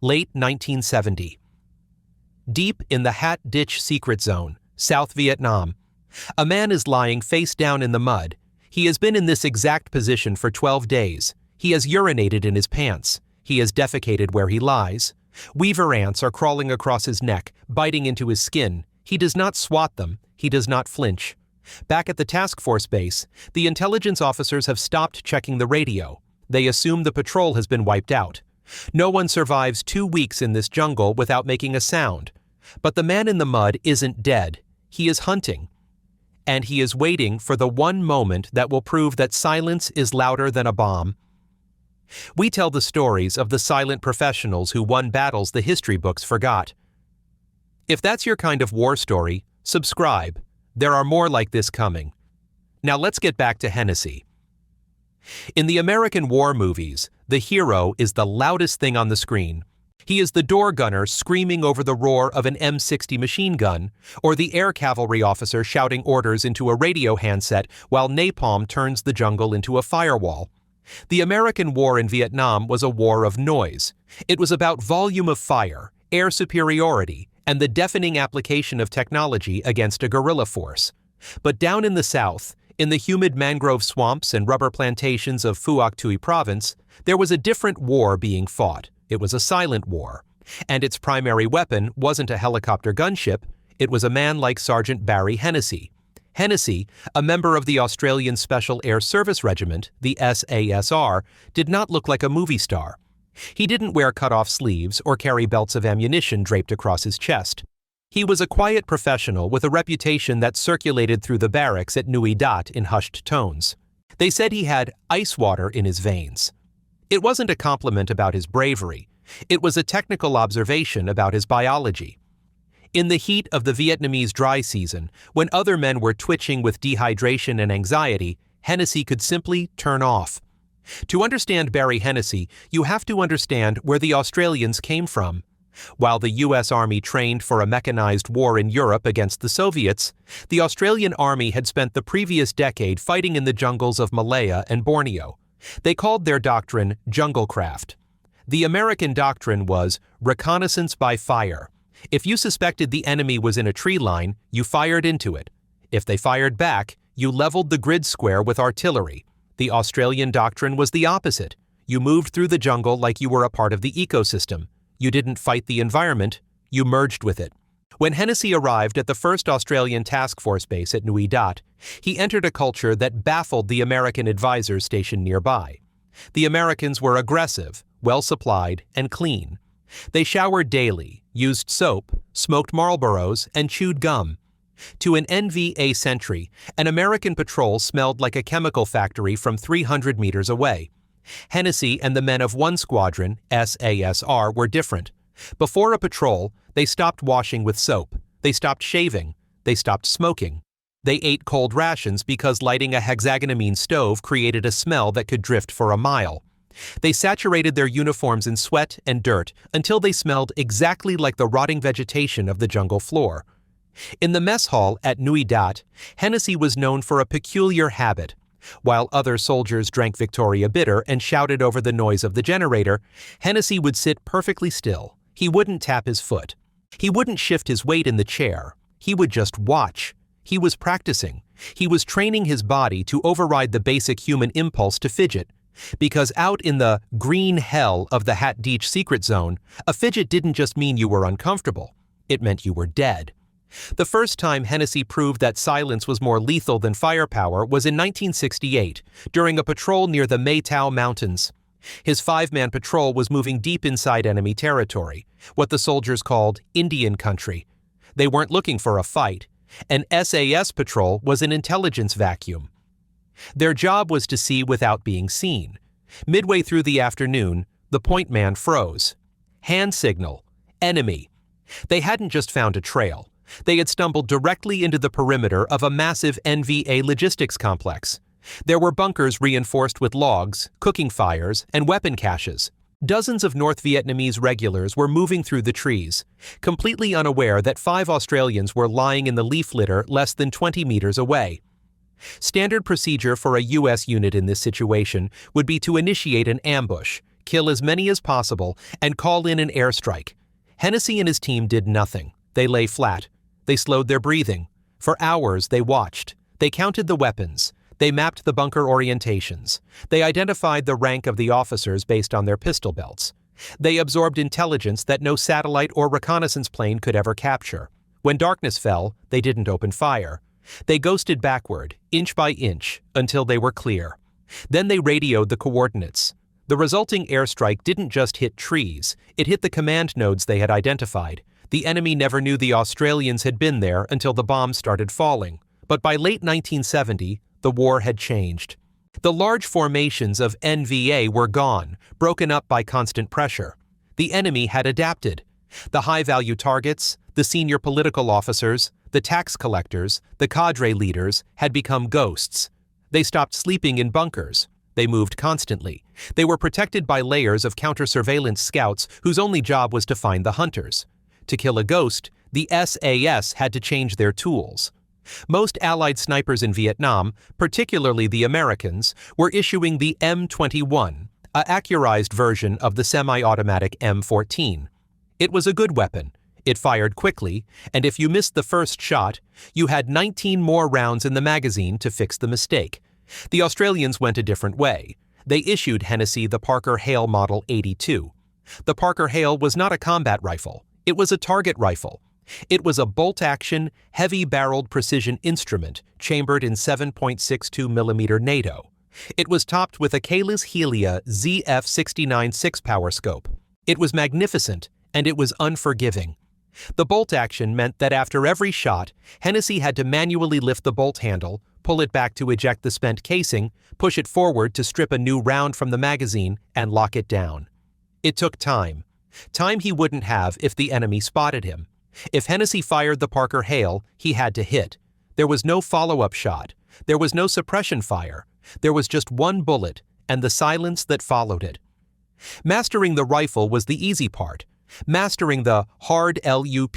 late 1970. Deep in the Hat Dich Secret Zone, South Vietnam, a man is lying face down in the mud. He has been in this exact position for 12 days. He has urinated in his pants. He has defecated where he lies. Weaver ants are crawling across his neck, biting into his skin. He does not swat them. He does not flinch. Back at the task force base, the intelligence officers have stopped checking the radio. They assume the patrol has been wiped out. No one survives 2 weeks in this jungle without making a sound. But the man in the mud isn't dead. He is hunting. And he is waiting for the one moment that will prove that silence is louder than a bomb. We tell the stories of the silent professionals who won battles the history books forgot. If that's your kind of war story, subscribe. There are more like this coming. Now let's get back to Hennessey. In the American war movies, the hero is the loudest thing on the screen. He is the door gunner screaming over the roar of an M60 machine gun, or the air cavalry officer shouting orders into a radio handset while napalm turns the jungle into a firewall. The American war in Vietnam was a war of noise. It was about volume of fire, air superiority, and the deafening application of technology against a guerrilla force. But down in the south, in the humid mangrove swamps and rubber plantations of Phuoc Tuy province, there was a different war being fought. It was a silent war. And its primary weapon wasn't a helicopter gunship, it was a man like Sergeant Barry Hennessey. Hennessey, a member of the Australian Special Air Service Regiment, the SASR, did not look like a movie star. He didn't wear cut-off sleeves or carry belts of ammunition draped across his chest. He was a quiet professional with a reputation that circulated through the barracks at Nui Dat in hushed tones. They said he had ice water in his veins. It wasn't a compliment about his bravery. It was a technical observation about his biology. In the heat of the Vietnamese dry season, when other men were twitching with dehydration and anxiety, Hennessey could simply turn off. To understand Barry Hennessey, you have to understand where the Australians came from. While the U.S. Army trained for a mechanized war in Europe against the Soviets, the Australian Army had spent the previous decade fighting in the jungles of Malaya and Borneo. They called their doctrine Junglecraft. The American doctrine was reconnaissance by fire. If you suspected the enemy was in a tree line, you fired into it. If they fired back, you leveled the grid square with artillery. The Australian doctrine was the opposite. You moved through the jungle like you were a part of the ecosystem. You didn't fight the environment, you merged with it. When Hennessey arrived at the 1st Australian Task Force base at Nui Dat, he entered a culture that baffled the American advisors stationed nearby. The Americans were aggressive, well-supplied, and clean. They showered daily, used soap, smoked Marlboros, and chewed gum. To an NVA sentry, an American patrol smelled like a chemical factory from 300 meters away. Hennessey and the men of one squadron, SASR, were different. Before a patrol, they stopped washing with soap. They stopped shaving. They stopped smoking. They ate cold rations because lighting a hexagonamine stove created a smell that could drift for a mile. They saturated their uniforms in sweat and dirt until they smelled exactly like the rotting vegetation of the jungle floor. In the mess hall at Nui Dat, Hennessey was known for a peculiar habit. While other soldiers drank Victoria Bitter and shouted over the noise of the generator, Hennessey would sit perfectly still. He wouldn't tap his foot. He wouldn't shift his weight in the chair. He would just watch. He was practicing. He was training his body to override the basic human impulse to fidget. Because out in the green hell of the Hat Dich Secret Zone, a fidget didn't just mean you were uncomfortable. It meant you were dead. The first time Hennessey proved that silence was more lethal than firepower was in 1968, during a patrol near the Maytao Mountains. His 5-man patrol was moving deep inside enemy territory, what the soldiers called Indian country. They weren't looking for a fight. An SAS patrol was an intelligence vacuum. Their job was to see without being seen. Midway through the afternoon, the point man froze. Hand signal. Enemy. They hadn't just found a trail. They had stumbled directly into the perimeter of a massive NVA logistics complex. There were bunkers reinforced with logs, cooking fires, and weapon caches. Dozens of North Vietnamese regulars were moving through the trees, completely unaware that 5 Australians were lying in the leaf litter less than 20 meters away. Standard procedure for a U.S. unit in this situation would be to initiate an ambush, kill as many as possible, and call in an airstrike. Hennessey and his team did nothing. They lay flat. They slowed their breathing. For hours, they watched. They counted the weapons. They mapped the bunker orientations. They identified the rank of the officers based on their pistol belts. They absorbed intelligence that no satellite or reconnaissance plane could ever capture. When darkness fell, they didn't open fire. They ghosted backward, inch by inch, until they were clear. Then they radioed the coordinates. The resulting airstrike didn't just hit trees, it hit the command nodes they had identified. The enemy never knew the Australians had been there until the bombs started falling. But by late 1970, the war had changed. The large formations of NVA were gone, broken up by constant pressure. The enemy had adapted. The high-value targets, the senior political officers, the tax collectors, the cadre leaders had become ghosts. They stopped sleeping in bunkers. They moved constantly. They were protected by layers of counter-surveillance scouts whose only job was to find the hunters. To kill a ghost, the SAS had to change their tools. Most Allied snipers in Vietnam, particularly the Americans, were issuing the M21, a accurized version of the semi-automatic M14. It was a good weapon. It fired quickly, and if you missed the first shot, you had 19 more rounds in the magazine to fix the mistake. The Australians went a different way. They issued Hennessey the Parker Hale Model 82. The Parker Hale was not a combat rifle. It was a target rifle. It was a bolt-action, heavy-barreled precision instrument chambered in 7.62mm NATO. It was topped with a Kalis Helia ZF69 6-power scope. It was magnificent, and it was unforgiving. The bolt action meant that after every shot, Hennessey had to manually lift the bolt handle, pull it back to eject the spent casing, push it forward to strip a new round from the magazine, and lock it down. It took time. Time he wouldn't have if the enemy spotted him. If Hennessey fired the Parker Hale, he had to hit. There was no follow-up shot. There was no suppression fire. There was just one bullet, and the silence that followed it. Mastering the rifle was the easy part. Mastering the hard LUP,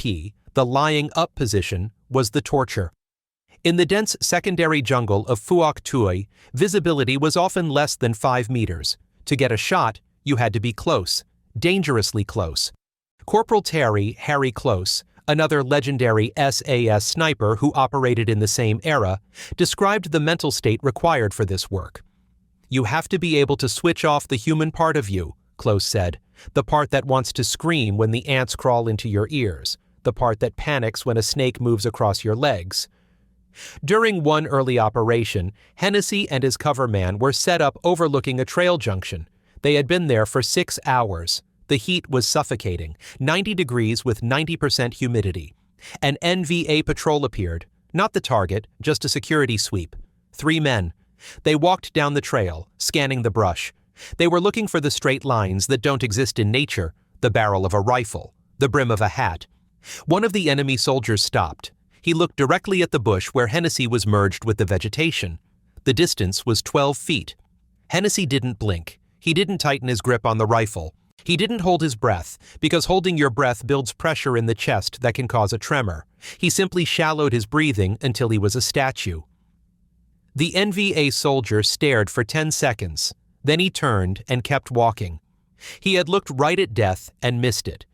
the lying up position, was the torture. In the dense secondary jungle of Phuoc Tuy, visibility was often less than 5 meters. To get a shot, you had to be close, dangerously close. Corporal Harry Close, another legendary SAS sniper who operated in the same era, described the mental state required for this work. "You have to be able to switch off the human part of you," Close said, "the part that wants to scream when the ants crawl into your ears, the part that panics when a snake moves across your legs." During one early operation, Hennessey and his cover man were set up overlooking a trail junction. They had been there for 6 hours. The heat was suffocating, 90 degrees with 90% humidity. An NVA patrol appeared, not the target, just a security sweep. 3 men. They walked down the trail, scanning the brush. They were looking for the straight lines that don't exist in nature, the barrel of a rifle, the brim of a hat. One of the enemy soldiers stopped. He looked directly at the bush where Hennessey was merged with the vegetation. The distance was 12 feet. Hennessey didn't blink. He didn't tighten his grip on the rifle. He didn't hold his breath, because holding your breath builds pressure in the chest that can cause a tremor. He simply shallowed his breathing until he was a statue. The NVA soldier stared for 10 seconds. Then he turned and kept walking. He had looked right at death and missed it.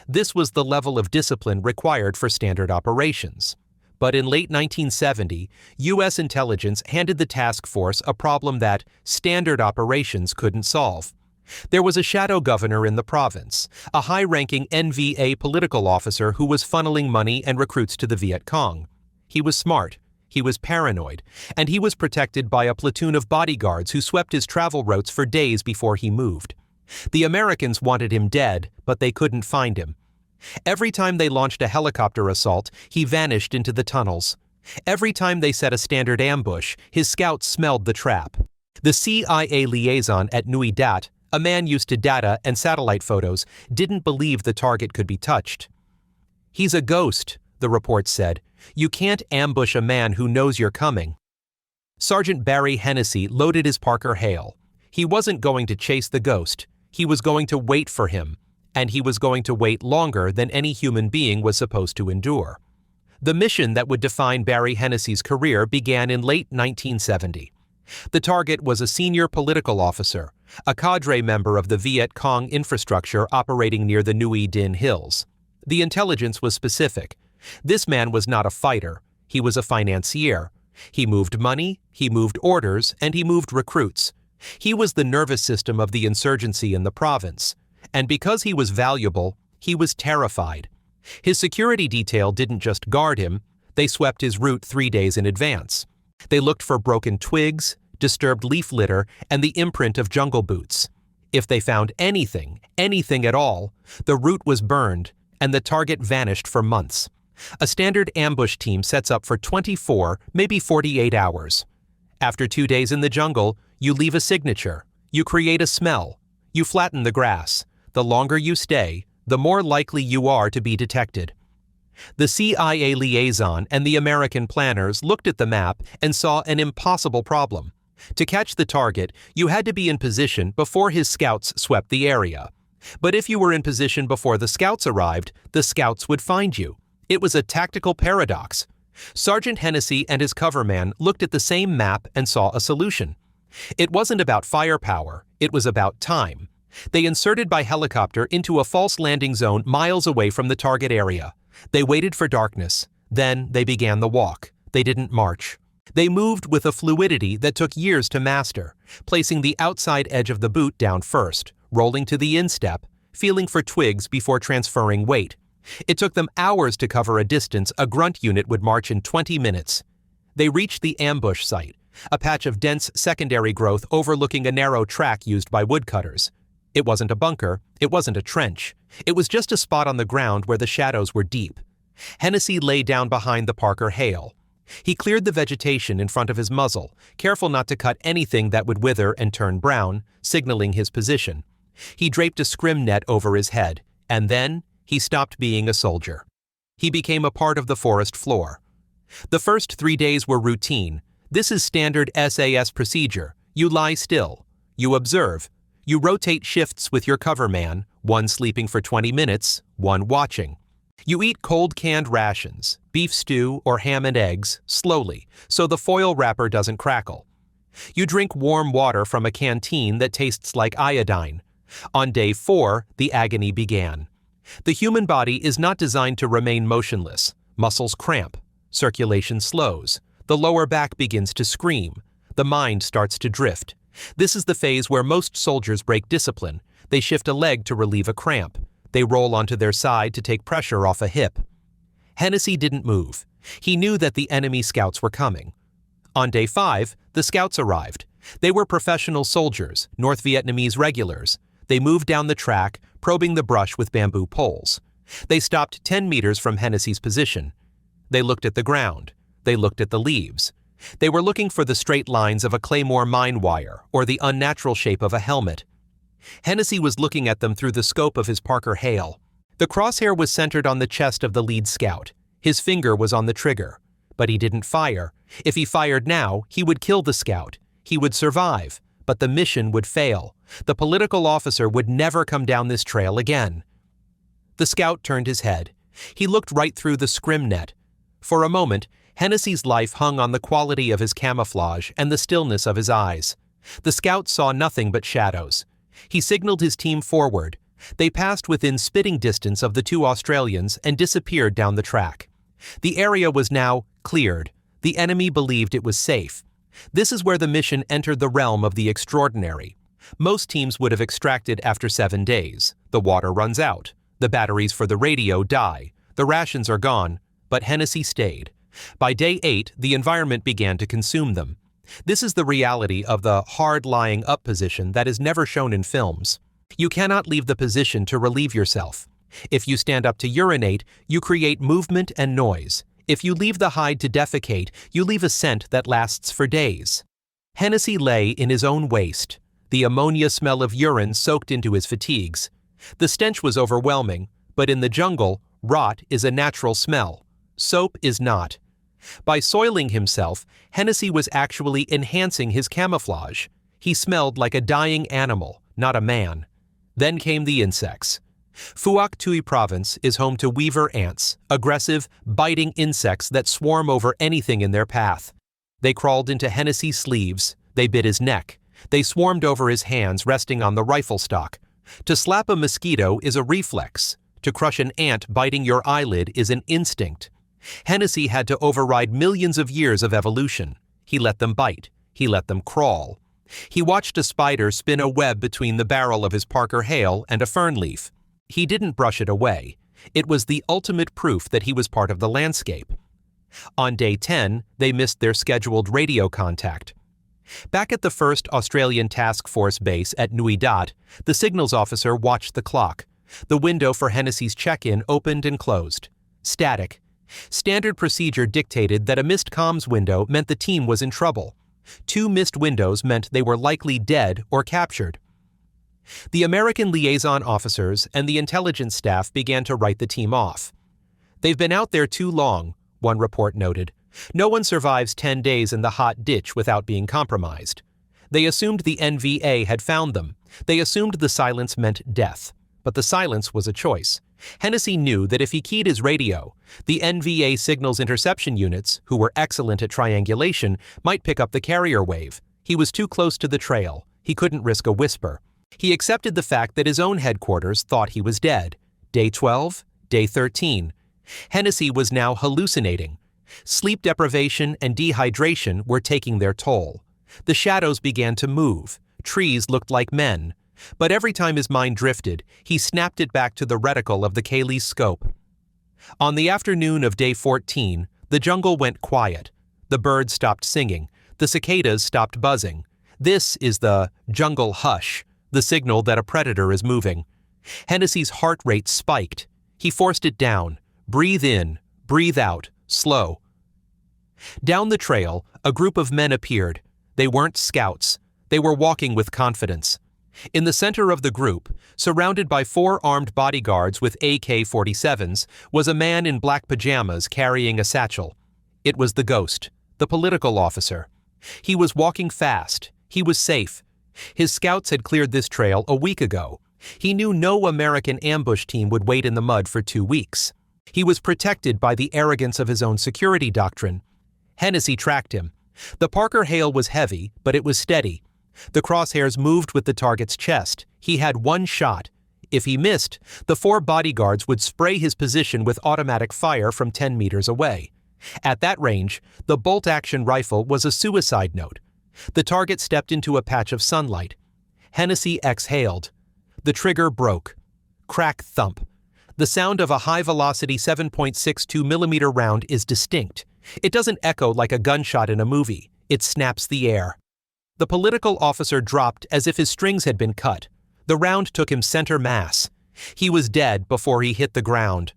This was the level of discipline required for standard operations. But in late 1970, U.S. intelligence handed the task force a problem that standard operations couldn't solve. There was a shadow governor in the province, a high-ranking NVA political officer who was funneling money and recruits to the Viet Cong. He was smart. He was paranoid, and he was protected by a platoon of bodyguards who swept his travel routes for days before he moved. The Americans wanted him dead, but they couldn't find him. Every time they launched a helicopter assault, he vanished into the tunnels. Every time they set a standard ambush, his scouts smelled the trap. The CIA liaison at Nui Dat, a man used to data and satellite photos, didn't believe the target could be touched. "He's a ghost," the report said. "You can't ambush a man who knows you're coming." Sergeant Barry Hennessey loaded his Parker Hale. He wasn't going to chase the ghost. He was going to wait for him, and he was going to wait longer than any human being was supposed to endure. The mission that would define Barry Hennessey's career began in late 1970. The target was a senior political officer, a cadre member of the Viet Cong infrastructure operating near the Nguyen Dinh Hills. The intelligence was specific. This man was not a fighter, he was a financier. He moved money, he moved orders, and he moved recruits. He was the nervous system of the insurgency in the province. And because he was valuable, he was terrified. His security detail didn't just guard him, they swept his route 3 days in advance. They looked for broken twigs, disturbed leaf litter, and the imprint of jungle boots. If they found anything at all, the route was burned, and the target vanished for months. A standard ambush team sets up for 24, maybe 48 hours. After 2 days in the jungle, you leave a signature, you create a smell, you flatten the grass. The longer you stay, the more likely you are to be detected. The CIA liaison and the American planners looked at the map and saw an impossible problem. To catch the target, you had to be in position before his scouts swept the area. But if you were in position before the scouts arrived, the scouts would find you. It was a tactical paradox. Sergeant Hennessey and his coverman looked at the same map and saw a solution. It wasn't about firepower, it was about time. They inserted by helicopter into a false landing zone miles away from the target area. They waited for darkness. Then they began the walk. They didn't march. They moved with a fluidity that took years to master, placing the outside edge of the boot down first, rolling to the instep, feeling for twigs before transferring weight. It took them hours to cover a distance a grunt unit would march in 20 minutes. They reached the ambush site, a patch of dense secondary growth overlooking a narrow track used by woodcutters. It wasn't a bunker, it wasn't a trench. It was just a spot on the ground where the shadows were deep. Hennessey lay down behind the Parker Hale. He cleared the vegetation in front of his muzzle, careful not to cut anything that would wither and turn brown, signaling his position. He draped a scrim net over his head, and then he stopped being a soldier. He became a part of the forest floor. The first 3 days were routine. This is standard SAS procedure. You lie still. You observe. You rotate shifts with your coverman, one sleeping for 20 minutes, one watching. You eat cold canned rations, beef stew or ham and eggs, slowly, so the foil wrapper doesn't crackle. You drink warm water from a canteen that tastes like iodine. On day 4, the agony began. The human body is not designed to remain motionless. Muscles cramp. Circulation slows. The lower back begins to scream. The mind starts to drift. This is the phase where most soldiers break discipline. They shift a leg to relieve a cramp. They roll onto their side to take pressure off a hip. Hennessey didn't move. He knew that the enemy scouts were coming. On day 5, the scouts arrived. They were professional soldiers, North Vietnamese regulars. They moved down the track, probing the brush with bamboo poles. They stopped 10 meters from Hennessey's position. They looked at the ground. They looked at the leaves. They were looking for the straight lines of a claymore mine wire or the unnatural shape of a helmet. Hennessey was looking at them through the scope of his Parker Hale. The crosshair was centered on the chest of the lead scout. His finger was on the trigger. But he didn't fire. If he fired now, he would kill the scout. He would survive, but the mission would fail. The political officer would never come down this trail again. The scout turned his head. He looked right through the scrim net. For a moment, Hennessey's life hung on the quality of his camouflage and the stillness of his eyes. The scout saw nothing but shadows. He signaled his team forward. They passed within spitting distance of the 2 Australians and disappeared down the track. The area was now cleared. The enemy believed it was safe. This is where the mission entered the realm of the extraordinary. Most teams would have extracted after 7 days. The water runs out. The batteries for the radio die. The rations are gone. But Hennessey stayed. By day 8, the environment began to consume them. This is the reality of the hard lying up position that is never shown in films. You cannot leave the position to relieve yourself. If you stand up to urinate, you create movement and noise. If you leave the hide to defecate, you leave a scent that lasts for days. Hennessey lay in his own waste. The ammonia smell of urine soaked into his fatigues. The stench was overwhelming, but in the jungle, rot is a natural smell. Soap is not. By soiling himself, Hennessey was actually enhancing his camouflage. He smelled like a dying animal, not a man. Then came the insects. Phuoc Tuy province is home to weaver ants, aggressive, biting insects that swarm over anything in their path. They crawled into Hennessey's sleeves. They bit his neck. They swarmed over his hands resting on the rifle stock. To slap a mosquito is a reflex. To crush an ant biting your eyelid is an instinct. Hennessey had to override millions of years of evolution. He let them bite. He let them crawl. He watched a spider spin a web between the barrel of his Parker Hale and a fern leaf. He didn't brush it away. It was the ultimate proof that he was part of the landscape. On day 10, they missed their scheduled radio contact. Back at the 1st Australian Task Force base at Nui Dat, the signals officer watched the clock. The window for Hennessey's check-in opened and closed. Static. Standard procedure dictated that a missed comms window meant the team was in trouble. 2 missed windows meant they were likely dead or captured. The American liaison officers and the intelligence staff began to write the team off. "They've been out there too long," one report noted. "No one survives 10 days in the hot ditch without being compromised." They assumed the NVA had found them. They assumed the silence meant death. But the silence was a choice. Hennessey knew that if he keyed his radio, the NVA signals interception units, who were excellent at triangulation, might pick up the carrier wave. He was too close to the trail. He couldn't risk a whisper. He accepted the fact that his own headquarters thought he was dead. Day 12, day 13. Hennessey was now hallucinating. Sleep deprivation and dehydration were taking their toll. The shadows began to move. Trees looked like men. But every time his mind drifted, he snapped it back to the reticle of the Cayley's scope. On the afternoon of day 14, the jungle went quiet. The birds stopped singing. The cicadas stopped buzzing. This is the jungle hush, the signal that a predator is moving. Hennessey's heart rate spiked. He forced it down. Breathe in, breathe out, slow. Down the trail, a group of men appeared. They weren't scouts. They were walking with confidence. In the center of the group, surrounded by 4 armed bodyguards with AK-47s, was a man in black pajamas carrying a satchel. It was the Ghost, the political officer. He was walking fast. He was safe. His scouts had cleared this trail a week ago. He knew no American ambush team would wait in the mud for 2 weeks. He was protected by the arrogance of his own security doctrine. Hennessey tracked him. The Parker Hale was heavy, but it was steady. The crosshairs moved with the target's chest. He had 1 shot. If he missed, the 4 bodyguards would spray his position with automatic fire from 10 meters away. At that range, the bolt-action rifle was a suicide note. The target stepped into a patch of sunlight. Hennessey exhaled. The trigger broke. Crack thump. The sound of a high-velocity 7.62 millimeter round is distinct. It doesn't echo like a gunshot in a movie. It snaps the air. The political officer dropped as if his strings had been cut. The round took him center mass. He was dead before he hit the ground.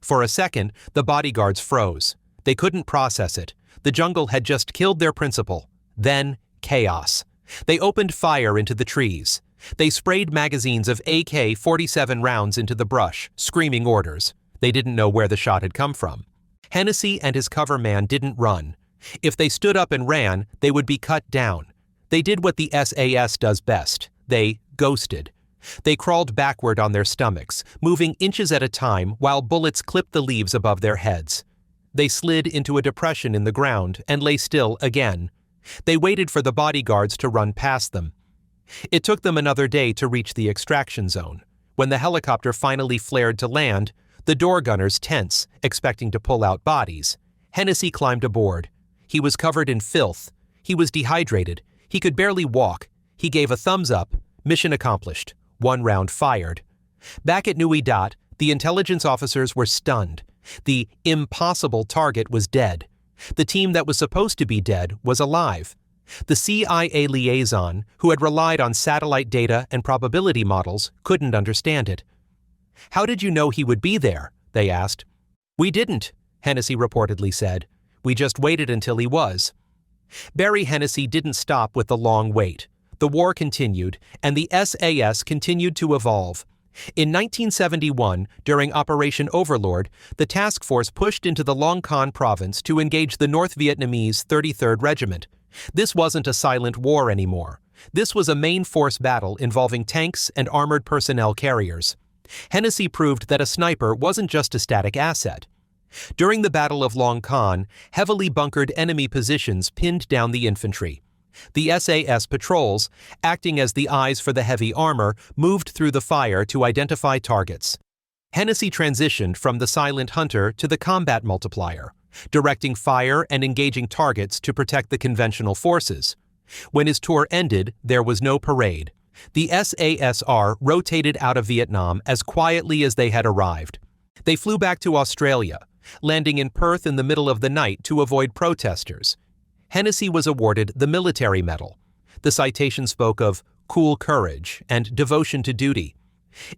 For a second, the bodyguards froze. They couldn't process it. The jungle had just killed their principal. Then, chaos. They opened fire into the trees. They sprayed magazines of AK-47 rounds into the brush, screaming orders. They didn't know where the shot had come from. Hennessey and his cover man didn't run. If they stood up and ran, they would be cut down. They did what the SAS does best. They ghosted. They crawled backward on their stomachs, moving inches at a time while bullets clipped the leaves above their heads. They slid into a depression in the ground and lay still again. They waited for the bodyguards to run past them. It took them another day to reach the extraction zone. When the helicopter finally flared to land, the door gunners tense, expecting to pull out bodies. Hennessey climbed aboard. He was covered in filth. He was dehydrated. He could barely walk. He gave a thumbs up. Mission accomplished. 1 round fired. Back at Nui Dat, the intelligence officers were stunned. The impossible target was dead. The team that was supposed to be dead was alive. The CIA liaison, who had relied on satellite data and probability models, couldn't understand it. "How did you know he would be there?" they asked. "We didn't," Hennessey reportedly said. "We just waited until he was." Barry Hennessey didn't stop with the long wait. The war continued, and the SAS continued to evolve. In 1971, during Operation Overlord, the task force pushed into the Long Con province to engage the North Vietnamese 33rd Regiment. This wasn't a silent war anymore. This was a main force battle involving tanks and armored personnel carriers. Hennessey proved that a sniper wasn't just a static asset. During the Battle of Long Con, heavily bunkered enemy positions pinned down the infantry. The SAS patrols, acting as the eyes for the heavy armor, moved through the fire to identify targets. Hennessey transitioned from the silent hunter to the combat multiplier, directing fire and engaging targets to protect the conventional forces. When his tour ended, there was no parade. The SASR rotated out of Vietnam as quietly as they had arrived. They flew back to Australia, landing in Perth in the middle of the night to avoid protesters. Hennessey was awarded the Military Medal. The citation spoke of cool courage and devotion to duty.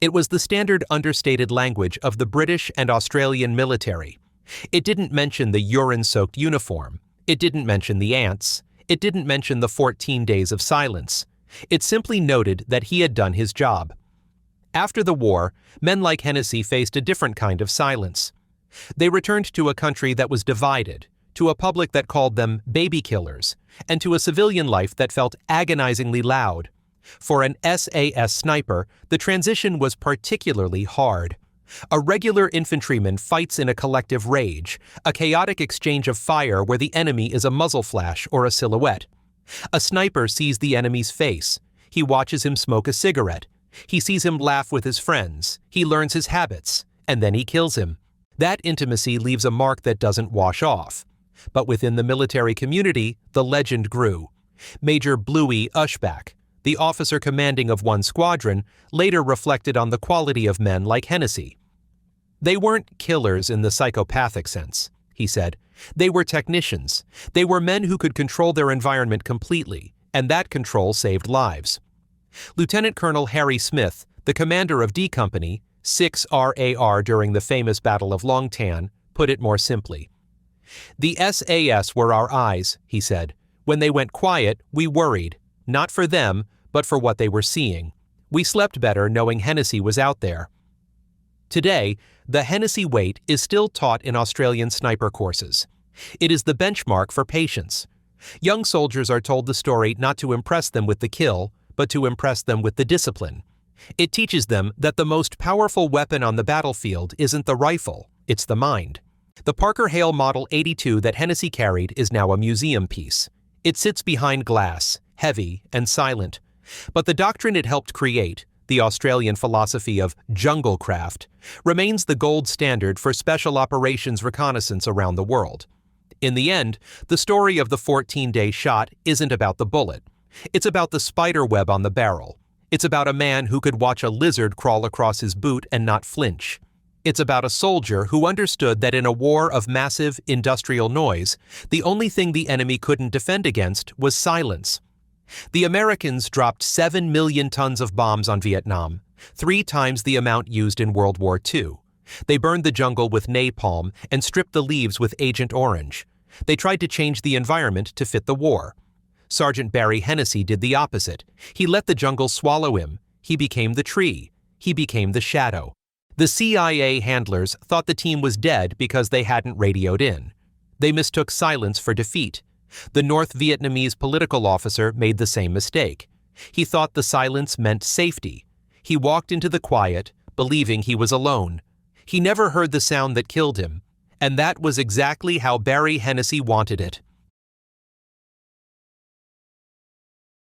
It was the standard understated language of the British and Australian military. It didn't mention the urine-soaked uniform. It didn't mention the ants. It didn't mention the 14 days of silence. It simply noted that he had done his job. After the war, men like Hennessey faced a different kind of silence. They returned to a country that was divided, to a public that called them baby killers, and to a civilian life that felt agonizingly loud. For an SAS sniper, the transition was particularly hard. A regular infantryman fights in a collective rage, a chaotic exchange of fire where the enemy is a muzzle flash or a silhouette. A sniper sees the enemy's face. He watches him smoke a cigarette. He sees him laugh with his friends. He learns his habits, and then he kills him. That intimacy leaves a mark that doesn't wash off. But within the military community, the legend grew. Major Bluey Ushback, the officer commanding of one squadron, later reflected on the quality of men like Hennessey. They weren't killers in the psychopathic sense, he said. They were technicians. They were men who could control their environment completely, and that control saved lives. Lieutenant Colonel Harry Smith, the commander of D Company, 6 RAR during the famous Battle of Long Tan, put it more simply. The SAS were our eyes, he said. When they went quiet, we worried, not for them, but for what they were seeing. We slept better knowing Hennessey was out there. Today, the Hennessey weight is still taught in Australian sniper courses. It is the benchmark for patience. Young soldiers are told the story not to impress them with the kill, but to impress them with the discipline. It teaches them that the most powerful weapon on the battlefield isn't the rifle, it's the mind. The Parker Hale Model 82 that Hennessey carried is now a museum piece. It sits behind glass, heavy and silent. But the doctrine it helped create, the Australian philosophy of Junglecraft, remains the gold standard for special operations reconnaissance around the world. In the end, the story of the 14-day shot isn't about the bullet. It's about the spider web on the barrel. It's about a man who could watch a lizard crawl across his boot and not flinch. It's about a soldier who understood that in a war of massive industrial noise, the only thing the enemy couldn't defend against was silence. The Americans dropped 7 million tons of bombs on Vietnam, 3 times the amount used in World War II. They burned the jungle with napalm and stripped the leaves with Agent Orange. They tried to change the environment to fit the war. Sergeant Barry Hennessey did the opposite. He let the jungle swallow him. He became the tree. He became the shadow. The CIA handlers thought the team was dead because they hadn't radioed in. They mistook silence for defeat. The North Vietnamese political officer made the same mistake. He thought the silence meant safety. He walked into the quiet, believing he was alone. He never heard the sound that killed him, and that was exactly how Barry Hennessey wanted it.